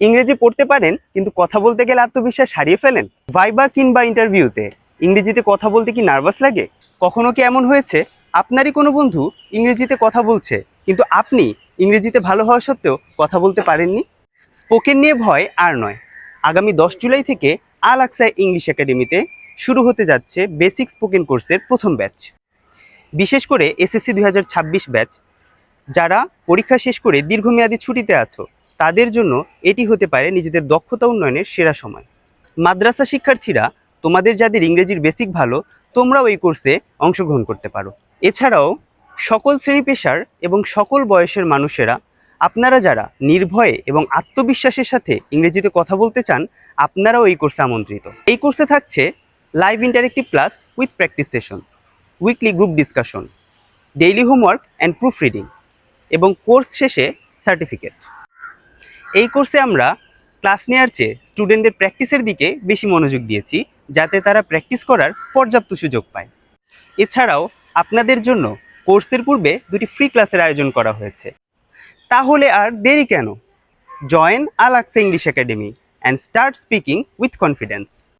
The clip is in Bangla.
ইংরেজি পড়তে পারেন কিন্তু কথা বলতে গেলে আত্মবিশ্বাস হারিয়ে ফেলেন? ভাইবা কিংবা ইন্টারভিউতে ইংরেজিতে কথা বলতে কি নার্ভাস লাগে? কখনো কি এমন হয়েছে আপনারই কোনো বন্ধু ইংরেজিতে কথা বলছে কিন্তু আপনি ইংরেজিতে ভালো হওয়া সত্ত্বেও কথা বলতে পারেননি? স্পোকেন নিয়ে ভয় আর নয়। আগামী 10 জুলাই থেকে আল আকসা ইংলিশ একাডেমিতে শুরু হতে যাচ্ছে বেসিক স্পোকেন কোর্সের প্রথম ব্যাচ। বিশেষ করে এসএসসি 2026 ব্যাচ, যারা পরীক্ষা শেষ করে দীর্ঘমেয়াদী ছুটিতে আছো, তাদের জন্য এটি হতে পারে নিজেদের দক্ষতা উন্নয়নের সেরা সময়। মাদ্রাসা শিক্ষার্থীরা, তোমাদের যাদের ইংরেজির বেসিক ভালো, তোমরাও এই কোর্সে অংশগ্রহণ করতে পারো। এছাড়াও সকল শ্রেণী পেশার এবং সকল বয়সের মানুষেরা, আপনারা যারা নির্ভয়ে এবং আত্মবিশ্বাসের সাথে ইংরেজিতে কথা বলতে চান, আপনারাও এই কোর্সে আমন্ত্রিত। এই কোর্সে থাকছে live interactive class with practice session, weekly group discussion, daily homework and proof reading এবং কোর্স শেষে সার্টিফিকেট। এই কোর্সে আমরা ক্লাস নেওয়ার চেয়ে স্টুডেন্টদের প্র্যাকটিসের দিকে বেশি মনোযোগ দিয়েছি, যাতে তারা প্র্যাকটিস করার পর্যাপ্ত সুযোগ পায়। এছাড়াও আপনাদের জন্য কোর্সের পূর্বে 2টি ফ্রি ক্লাসের আয়োজন করা হয়েছে। তাহলে আর দেরি কেন? Join Al Aqsa English academy and start speaking with confidence.